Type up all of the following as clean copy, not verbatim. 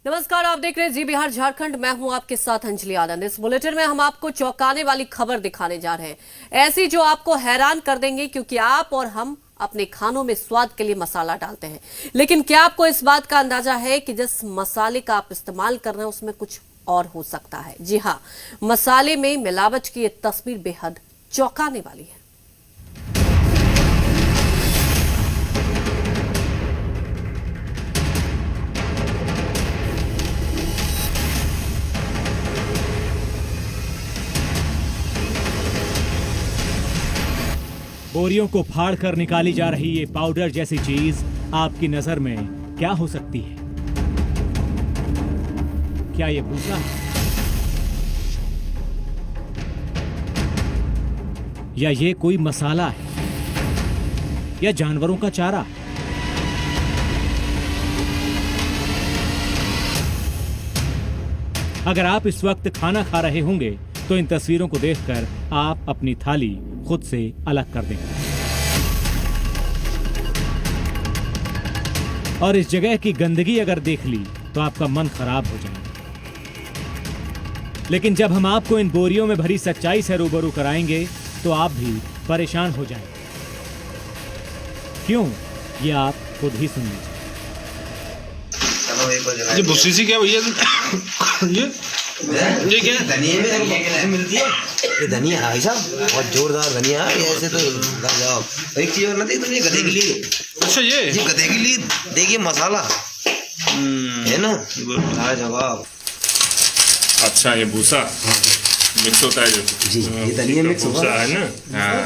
नमस्कार, आप देख रहे हैं जी बिहार झारखंड। मैं हूं आपके साथ अंजलि आनंद। इस बुलेटिन में हम आपको चौंकाने वाली खबर दिखाने जा रहे हैं, ऐसी जो आपको हैरान कर देंगे, क्योंकि आप और हम अपने खानों में स्वाद के लिए मसाला डालते हैं। लेकिन क्या आपको इस बात का अंदाजा है कि जिस मसाले का आप इस्तेमाल कर रहे हैं उसमें कुछ और हो सकता है? जी हाँ, मसाले में मिलावट की ये तस्वीर बेहद चौंकाने वाली है। बोरियों को फाड़ कर निकाली जा रही ये पाउडर जैसी चीज आपकी नजर में क्या हो सकती है? क्या ये भूसा है? या ये कोई मसाला है? या जानवरों का चारा? अगर आप इस वक्त खाना खा रहे होंगे तो इन तस्वीरों को देखकर आप अपनी थाली खुद से अलग कर देंगे। और इस जगह की गंदगी अगर देख ली तो आपका मन खराब हो जाएगा। लेकिन जब हम आपको इन बोरियों में भरी सच्चाई से रूबरू कराएंगे तो आप भी परेशान हो जाएंगे। क्यों? ये आप खुद ही सुन लीजिए। ये भूसी सी क्या भैया? ये क्या धनिया में मिलती है? ये धनिया है साहब, बहुत जोरदार धनिया है। ऐसे तो लाजवाब। एक चीज और ना थी तुमने गधे के लिए। अच्छा, ये गधे के लिए देखिए मसाला है ना, लाजवाब। अच्छा, ये भूसा मिक्स होता है जो? जी, ये धनिया मिक्स होता है ना।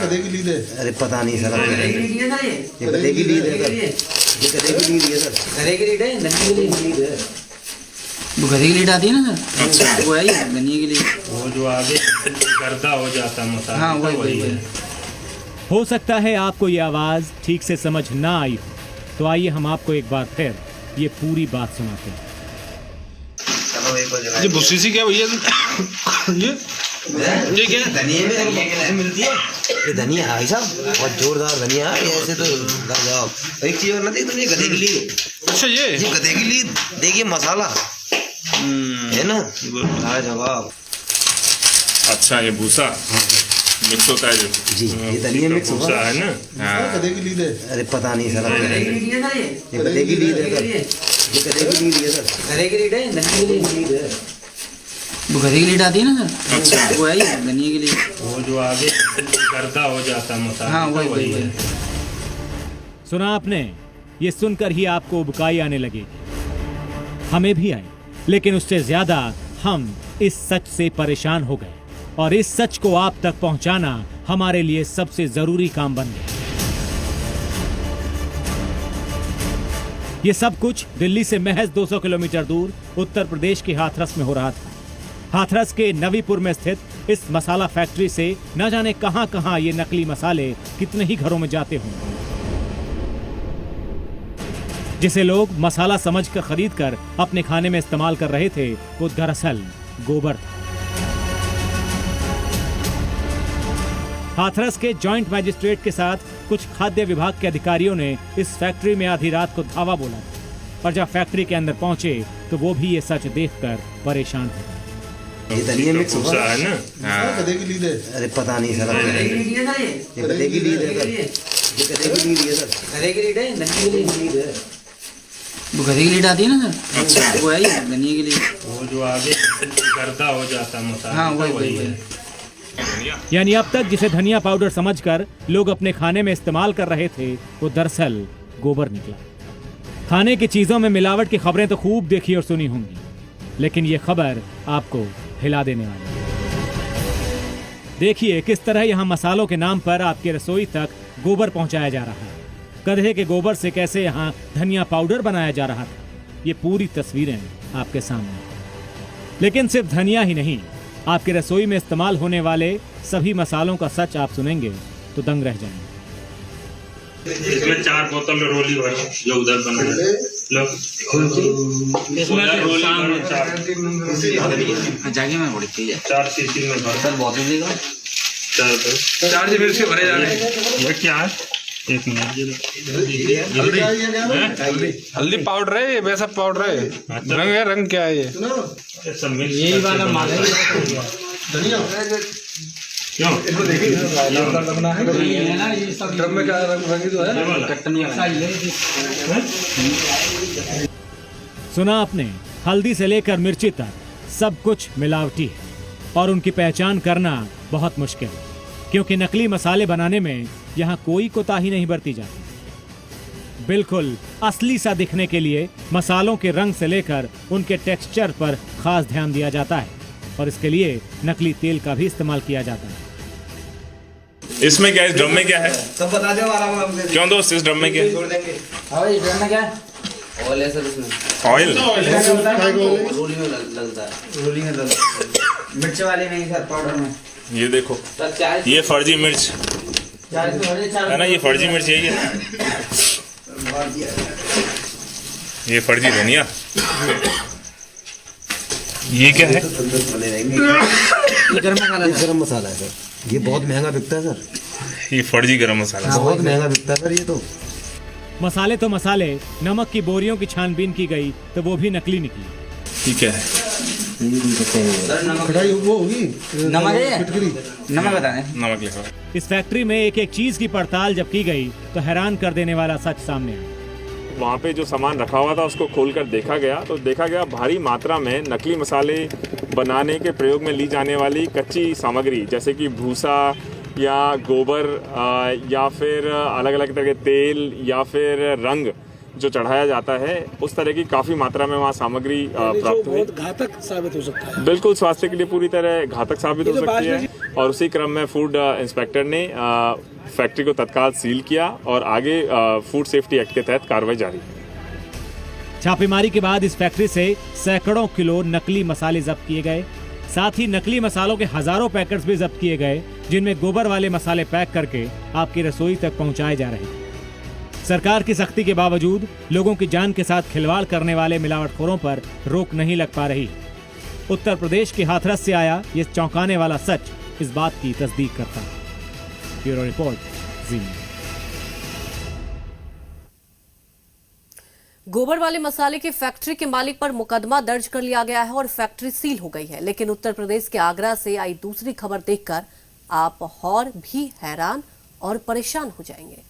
गधे के लिए। अरे पता नहीं सर, ये गधे के लिए है सर। ये गधे के लिए है सर। गधे के लिए है, धनिया के लिए है। वो गधे के लिए आती है ना सर। अच्छा, वो है धनिया के लिए। वो जो आगे गर्दा हो जाता है मसाला। हाँ, वही है। हो सकता है आपको ये आवाज ठीक से समझ ना आई हो, तो आइए हम आपको एक बार फिर ये पूरी बात सुनाते हैं। ये भूसी सी क्या भैया? ये क्या धनिया में मिलती है? ये धनिया है साहब, बहुत जोरदार धनिया है। ऐसे तो लाजवाब। एक चीज और ना थी तुमने गधे के लिए। अच्छा, ये गधे के लिए देखिए मसाला है ना, लाजवाब। अच्छा, ये भूसा मिक्स होता है जो? जी, ये धनिया मिक्स होता भूसा है ना। गधे के लिए। अरे पता नहीं सर, ये गधे के लिए है सर। ये गधे के लिए है सर। गधे के लिए है, धनिया के लिए है। वो गधे के लिए आती है ना सर। अच्छा, वो है धनिया के लिए। वो जो आगे गर्दा हो जाता है मसाला। हाँ, वही है। सुना आपने? ये सुनकर ही आपको उबकाई आने लगेगी। हमें भी आई, लेकिन उससे ज्यादा हम इस सच से परेशान हो गए और इस सच को आप तक पहुंचाना हमारे लिए सबसे जरूरी काम बन गया। ये सब कुछ दिल्ली से महज 200 किलोमीटर दूर उत्तर प्रदेश के हाथरस में हो रहा था। हाथरस के नवीपुर में स्थित इस मसाला फैक्ट्री से न जाने कहां कहां ये नकली मसाले कितने ही घरों में जाते होंगे, जिसे लोग मसाला समझकर खरीदकर अपने खाने में इस्तेमाल कर रहे थे, वो दरअसल गोबर था। हाथरस के जॉइंट मैजिस्ट्रेट के साथ कुछ खाद्य विभाग के अधिकारियों ने इस फैक्ट्री में आधी रात को धावा बोला, और जब फैक्ट्री के अंदर पहुंचे तो वो भी ये सच देखकर परेशान हो गए। ये धनिया मिक्स होता है ना। गधे के लिए। अरे पता नहीं सर, ये गधे के लिए है सर। ये गधे के लिए है सर। गधे के लिए है, धनिया के लिए है। वो गधे के लिए आती है ना सर। अच्छा, वो है धनिया के लिए। वो जो आगे गर्दा हो जाता है मसाला। हाँ, वही है। यानी अब तक जिसे धनिया पाउडर समझकर लोग अपने खाने में इस्तेमाल कर रहे थे, वो दरअसल गोबर निकला। खाने की चीजों में मिलावट की खबरें तो खूब देखी और सुनी होंगी, लेकिन ये खबर आपको हिला देने वाली है। देखिए किस तरह यहाँ मसालों के नाम पर आपकी रसोई तक गोबर पहुंचाया जा रहा है। गधे के गोबर से कैसे यहाँ धनिया पाउडर बनाया जा रहा था, ये पूरी तस्वीरें आपके सामने। लेकिन सिर्फ धनिया ही नहीं, आपकी रसोई में इस्तेमाल होने वाले सभी मसालों का सच आप सुनेंगे तो दंग रह जाएंगे। इसमें 4 बोतल रोली भर जो उधर बना है। लो, इसमें रोली भर 4 जागे में बड़ी चीज है। 4 शीशी में भर। सर बहुत देगा। 4 चार्ज फिर से भरे जा रहे हैं। ये क्या है? एक मिनट हल्दी पाउडर है ये, वैसा पाउडर है। रंग है, रंग क्या है ये? सब मिक्स यही वाला माल है। क्यों ड्रम में क्या रंग तो है। सुना आपने, हल्दी से लेकर मिर्ची तक सब कुछ मिलावटी है और उनकी पहचान करना बहुत मुश्किल है, क्योंकि नकली मसाले बनाने में यहाँ कोई कोताही नहीं बरती जाती। बिल्कुल असली सा दिखने के लिए मसालों के रंग से लेकर उनके टेक्सचर पर खास ध्यान दिया जाता है और इसके लिए नकली तेल का भी इस्तेमाल किया जाता है। इसमें क्या है? इस ड्रम में क्या है? सब बता दो वाला। क्यों दोस्त, इस ड्रम में क्या है? छोड़ देंगे। और इस ड्रम में क्या है? ऑयल है सर इसमें। ऑयल? रोलिंग में लगता है। रोलिंग में लगता है। मिर्च वाले नहीं सर, पाउडर में। ये देखो, सर 40 ये फर्जी मिर्च है ना, ये फर्जी मिर्च यही है। ये फर्जी धनिया। ये क्या है? ये गरम मसाला है सर, ये बहुत महंगा बिकता है सर। ये फर्जी गरम मसाला। बहुत महंगा बिकता है सर ये तो। मसाले तो मसाले, नमक की बोरियों की छानबीन की गई तो वो भी नकली निकली। ठीक है, खटाई वो होगी, नमक है, नमक बताएं। नमक लिखा। इस फैक्ट्री में एक एक चीज की पड़ताल जब की गई तो हैरान कर देने वाला सच सामने आया। वहाँ पे जो सामान रखा हुआ था उसको खोलकर देखा गया तो देखा गया भारी मात्रा में नकली मसाले बनाने के प्रयोग में ली जाने वाली कच्ची सामग्री, जैसे कि भूसा या गोबर या फिर अलग अलग तरह के तेल या फिर रंग जो चढ़ाया जाता है, उस तरह की काफ़ी मात्रा में वहाँ सामग्री प्राप्त हुई। घातक साबित हो सकता है। बिल्कुल स्वास्थ्य के लिए पूरी तरह घातक साबित हो सकती है और उसी क्रम में फूड इंस्पेक्टर ने फैक्ट्री को तत्काल सील किया और आगे फूड सेफ्टी एक्ट के तहत कार्रवाई जारी है। छापेमारी के बाद इस फैक्ट्री से सैकड़ों किलो नकली मसाले जब्त किए गए। साथ ही नकली मसालों के हजारों पैकेट्स भी जब्त किए गए, जिनमें गोबर वाले मसाले पैक करके आपकी रसोई तक पहुंचाए जा रहे थे। सरकार की सख्ती के बावजूद लोगों की जान के साथ खिलवाड़ करने वाले मिलावटखोरों पर रोक नहीं लग पा रही। उत्तर प्रदेश के हाथरस से आया ये चौंकाने वाला सच इस बात की तस्दीक करता है। ब्यूरो रिपोर्ट, जी न्यूज़। गोबर वाले मसाले की फैक्ट्री के मालिक पर मुकदमा दर्ज कर लिया गया है और फैक्ट्री सील हो गई है। लेकिन उत्तर प्रदेश के आगरा से आई दूसरी खबर देखकर आप और भी हैरान और परेशान हो जाएंगे।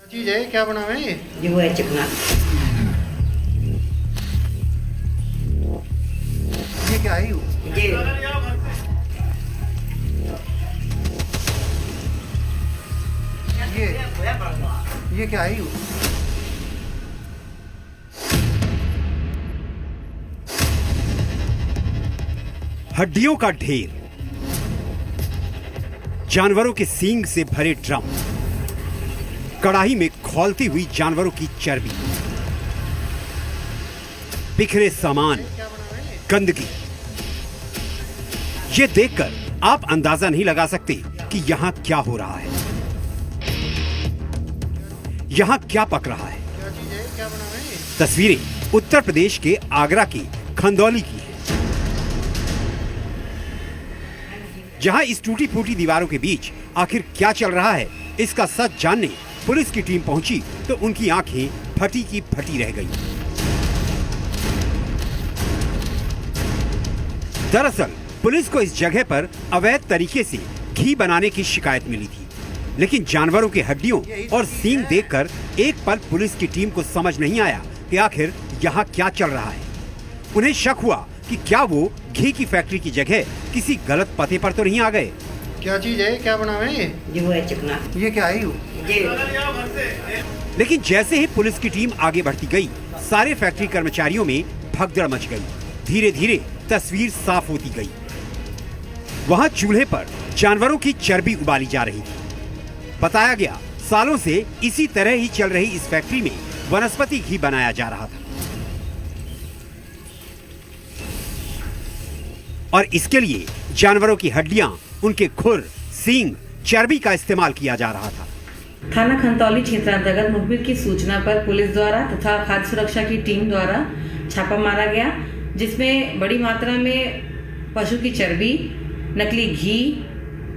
चीज है, क्या बना है ये? वो है चिकना। ये क्या है? ये क्या है? हड्डियों का ढेर, जानवरों के सींग से भरे ड्रम, कड़ाही में खौलती हुई जानवरों की चर्बी, बिखरे सामान, गंदगी। ये देखकर आप अंदाजा नहीं लगा सकते कि यहां क्या हो रहा है, यहां क्या पक रहा है। तस्वीरें उत्तर प्रदेश के आगरा की खंदौली की हैं, जहां इस टूटी फूटी दीवारों के बीच आखिर क्या चल रहा है, इसका सच जानने पुलिस की टीम पहुंची तो उनकी आंखें फटी की फटी रह गई। दरअसल पुलिस को इस जगह पर अवैध तरीके से घी बनाने की शिकायत मिली थी, लेकिन जानवरों की हड्डियों और सींग देखकर एक पल पुलिस की टीम को समझ नहीं आया कि आखिर यहाँ क्या चल रहा है। उन्हें शक हुआ कि क्या वो घी की फैक्ट्री की जगह किसी गलत पते पर तो नहीं आ गए। क्या चीज है, क्या बना है? ये वो है चिकना। ये क्या है? लेकिन जैसे ही पुलिस की टीम आगे बढ़ती गई, सारे फैक्ट्री कर्मचारियों में भगदड़ मच गई। धीरे धीरे तस्वीर साफ होती गई। वहां चूल्हे पर जानवरों की चर्बी उबाली जा रही थी। बताया गया सालों से इसी तरह ही चल रही इस फैक्ट्री में वनस्पति घी बनाया जा रहा था और इसके लिए जानवरों की हड्डियां, उनके खुर, सींग, चर्बी का इस्तेमाल किया जा रहा था। थाना खंतौली क्षेत्रांतर्गत मुखबिर की सूचना पर पुलिस द्वारा तथा खाद्य सुरक्षा की टीम द्वारा छापा मारा गया, जिसमें बड़ी मात्रा में पशु की चर्बी, नकली घी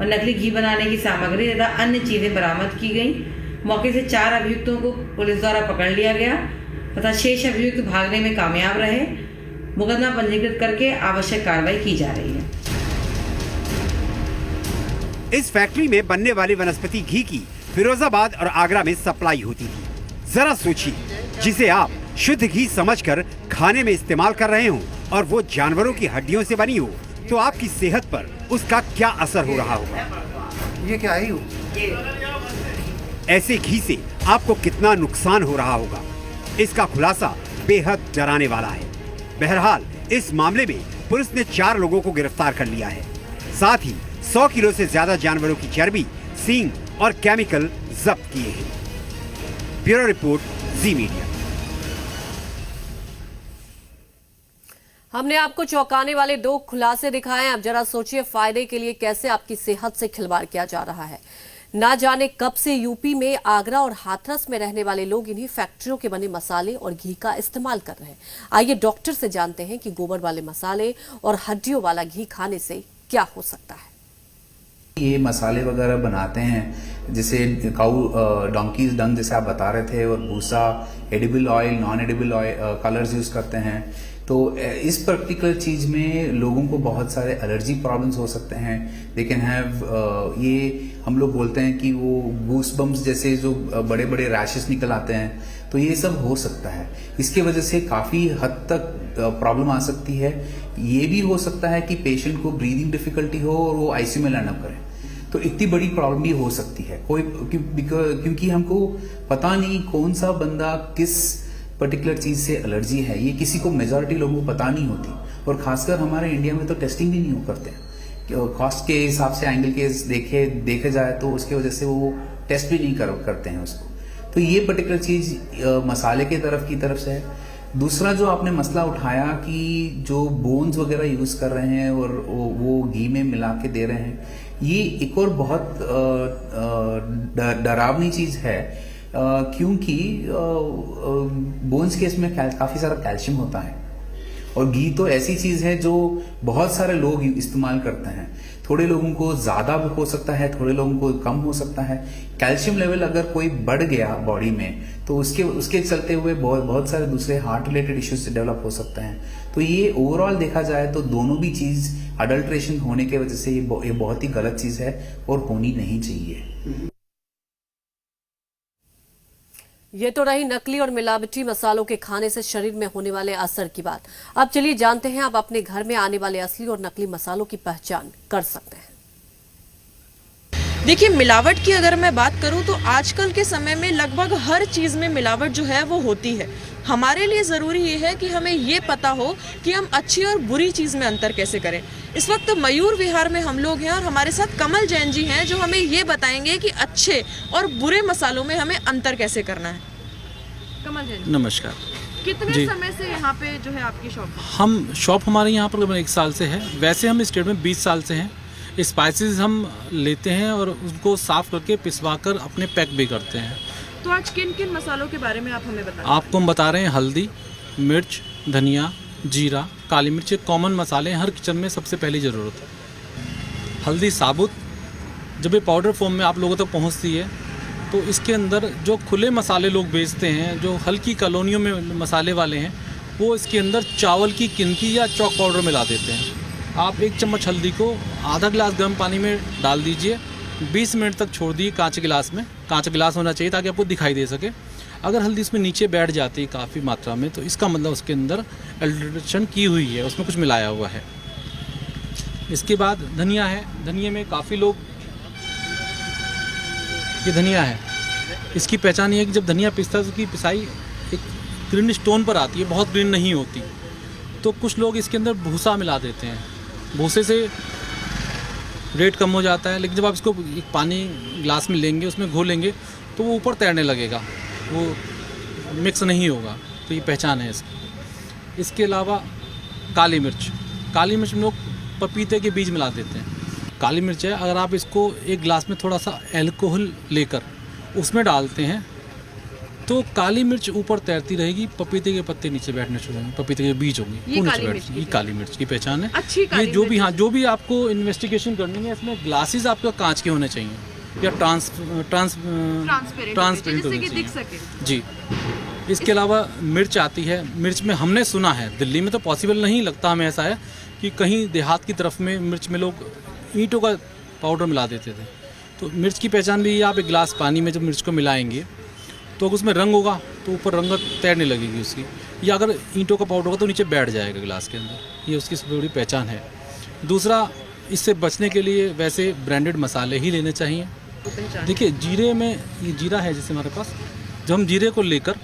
और नकली घी बनाने की सामग्री तथा अन्य चीजें बरामद की गई। मौके से 4 अभियुक्तों को पुलिस द्वारा पकड़ लिया गया तथा शेष अभियुक्त भागने में कामयाब रहे। मुकदमा पंजीकृत करके आवश्यक कार्रवाई की जा रही है। इस फैक्ट्री में बनने वाली वनस्पति घी की फिरोजाबाद और आगरा में सप्लाई होती थी। जरा सोचिए, जिसे आप शुद्ध घी समझकर खाने में इस्तेमाल कर रहे हो और वो जानवरों की हड्डियों से बनी हो, तो आपकी सेहत पर उसका क्या असर हो रहा होगा। ये क्या है? ऐसे घी से आपको कितना नुकसान हो रहा होगा, इसका खुलासा बेहद डराने वाला है। बहरहाल इस मामले में पुलिस ने 4 लोगों को गिरफ्तार कर लिया है। साथ ही 100 किलो से ज्यादा जानवरों की चर्बी, सींग और केमिकल जब्त किए हैं। ब्यूरो रिपोर्ट, जी मीडिया। हमने आपको चौंकाने वाले 2 खुलासे दिखाए। अब जरा सोचिए, फायदे के लिए कैसे आपकी सेहत से खिलवाड़ किया जा रहा है। ना जाने कब से यूपी में आगरा और हाथरस में रहने वाले लोग इन्हीं फैक्ट्रियों के बने मसाले और घी का इस्तेमाल कर रहे हैं। आइए डॉक्टर से जानते हैं कि गोबर वाले मसाले और हड्डियों वाला घी खाने से क्या हो सकता है। ये मसाले वगैरह बनाते हैं, जैसे काऊ डोंकीज डंग जैसे आप बता रहे थे, और भूसा, edible oil, non edible oil, colours use करते हैं। तो इस पर्टिकुलर चीज में लोगों को बहुत सारे एलर्जी प्रॉब्लम्स हो सकते हैं। दे कैन हैव ये हम लोग बोलते हैं कि वो गूस बम्स जैसे जो बड़े बड़े रैशेस निकल आते हैं, तो ये सब हो सकता है। इसके वजह से काफी हद तक प्रॉब्लम आ सकती है। ये भी हो सकता है कि पेशेंट को ब्रीदिंग डिफिकल्टी हो और वो आईसीयू में लैंड अप करें, तो इतनी बड़ी प्रॉब्लम भी हो सकती है। क्योंकि हमको पता नहीं कौन सा बंदा किस पर्टिकुलर चीज से एलर्जी है, ये किसी को मेजॉरिटी लोगों को पता नहीं होती। और खासकर हमारे इंडिया में तो टेस्टिंग भी नहीं करते हैं। कॉस्ट के हिसाब से, एंगल के देखे जाए तो उसके वजह से वो टेस्ट भी नहीं करते हैं उसको। तो ये पर्टिकुलर चीज मसाले की तरफ से है। दूसरा जो आपने मसला उठाया कि जो बोन्स वगैरह यूज कर रहे हैं और वो घी में मिला के दे रहे हैं, ये एक और बहुत डरावनी चीज है। क्योंकि बोन्स के इसमें काफी सारा कैल्शियम होता है, और घी तो ऐसी चीज है जो बहुत सारे लोग इस्तेमाल करते हैं। थोड़े लोगों को ज्यादा भी हो सकता है, थोड़े लोगों को कम हो सकता है। कैल्शियम लेवल अगर कोई बढ़ गया बॉडी में, तो उसके चलते हुए बहुत सारे दूसरे हार्ट रिलेटेड इश्यूज डेवलप हो सकते हैं। तो ये ओवरऑल देखा जाए तो दोनों भी चीज अडल्ट्रेशन होने की वजह से ये बहुत ही गलत चीज है और होनी नहीं चाहिए। ये तो रही नकली और मिलावटी मसालों के खाने से शरीर में होने वाले असर की बात। अब चलिए जानते हैं आप अपने घर में आने वाले असली और नकली मसालों की पहचान कर सकते हैं। देखिए, मिलावट की अगर मैं बात करूं तो आजकल के समय में लगभग हर चीज़ में मिलावट जो है वो होती है। हमारे लिए ज़रूरी ये है कि हमें ये पता हो कि हम अच्छी और बुरी चीज़ में अंतर कैसे करें। इस वक्त मयूर विहार में हम लोग हैं और हमारे साथ कमल जैन जी हैं जो हमें ये बताएंगे कि अच्छे और बुरे मसालों में हमें अंतर कैसे करना है। कमल जैन, नमस्कार। कितने समय से यहाँ पे जो है आपकी शॉप? हम शॉप हमारे यहाँ पर लगभग 1 साल से है। वैसे हम स्टेट में 20 साल से हैं। स्पाइसेस हम लेते हैं और उनको साफ करके पिसवा कर अपने पैक भी करते हैं। तो आज किन किन मसालों के बारे में आप हमें बताएं? आपको हम बता रहे हैं हल्दी, मिर्च, धनिया, जीरा, काली मिर्च, कॉमन मसाले हर किचन में सबसे पहली ज़रूरत है। हल्दी साबुत जब ये पाउडर फॉर्म में आप लोगों तक पहुंचती है, तो इसके अंदर जो खुले मसाले लोग बेचते हैं, जो हल्की कॉलोनियों में मसाले वाले हैं, वो इसके अंदर चावल की किनकी या चॉक पाउडर मिला देते हैं। आप 1 चम्मच हल्दी को आधा गिलास गर्म पानी में डाल दीजिए, 20 मिनट तक छोड़ दिए कांच गिलास में। कांच गिलास होना चाहिए ताकि आपको दिखाई दे सके। अगर हल्दी इसमें नीचे बैठ जाती है काफ़ी मात्रा में, तो इसका मतलब उसके अंदर एडल्ट्रेशन की हुई है, उसमें कुछ मिलाया हुआ है। इसके बाद धनिया है। धनिया में काफ़ी लोग, ये धनिया है, इसकी पहचान ये है कि जब धनिया पिसता है तो उसकी पिसाई एक ग्रीन स्टोन पर आती है, बहुत ग्रीन नहीं होती। तो कुछ लोग इसके अंदर भूसा मिला देते हैं, भूसे से रेट कम हो जाता है। लेकिन जब आप इसको एक पानी ग्लास में लेंगे, उसमें घोलेंगे, तो वो ऊपर तैरने लगेगा, वो मिक्स नहीं होगा। तो ये पहचान है इसकी। इसके अलावा काली मिर्च। काली मिर्च में लोग पपीते के बीज मिला देते हैं। काली मिर्च है, अगर आप इसको एक गिलास में थोड़ा सा अल्कोहल लेकर उसमें डालते हैं, तो काली मिर्च ऊपर तैरती रहेगी, पपीते के पत्ते नीचे बैठने शुरू होंगे, पपीते के बीज होंगे, वो नीचे बैठेंगे। ये काली मिर्च की पहचान है। ये जो भी, हाँ, जो भी आपको इन्वेस्टिगेशन करनी है, इसमें ग्लासेस आपका कांच के होने चाहिए। या ट्रांसपेरेंट होनी चाहिए जी। इसके अलावा मिर्च आती है, मिर्च में हमने सुना है, दिल्ली में तो पॉसिबल नहीं लगता हमें ऐसा है, कि कहीं देहात की तरफ में मिर्च में लोग ईंटों का पाउडर मिला देते थे। तो मिर्च की पहचान भी, आप एक गिलास पानी में जब मिर्च को मिलाएंगे तो अगर उसमें रंग होगा तो ऊपर रंगत तैरने लगेगी उसकी, या अगर ईंटों का पाउडर होगा तो नीचे बैठ जाएगा गिलास के अंदर। ये उसकी सबसे बड़ी पहचान है। दूसरा, इससे बचने के लिए वैसे ब्रांडेड मसाले ही लेने चाहिए। देखिए जीरे में, ये जीरा है जैसे हमारे पास, जब हम जीरे को लेकर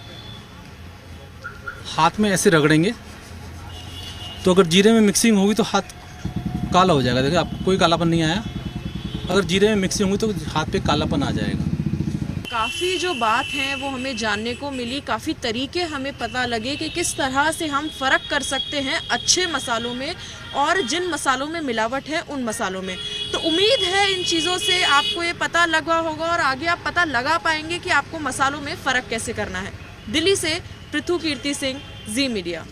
हाथ में ऐसे रगड़ेंगे तो अगर जीरे में मिक्सिंग होगी तो हाथ काला हो जाएगा। देखिए आप, कोई कालापन नहीं आया। अगर जीरे में मिक्सिंग होगी तो हाथ पे कालापन आ जाएगा। काफ़ी जो बात है वो हमें जानने को मिली, काफ़ी तरीके हमें पता लगे कि किस तरह से हम फ़र्क कर सकते हैं अच्छे मसालों में और जिन मसालों में मिलावट है उन मसालों में। तो उम्मीद है इन चीज़ों से आपको ये पता लगा होगा और आगे आप पता लगा पाएंगे कि आपको मसालों में फ़र्क कैसे करना है। दिल्ली से पृथु कीर्ति सिंह, जी मीडिया।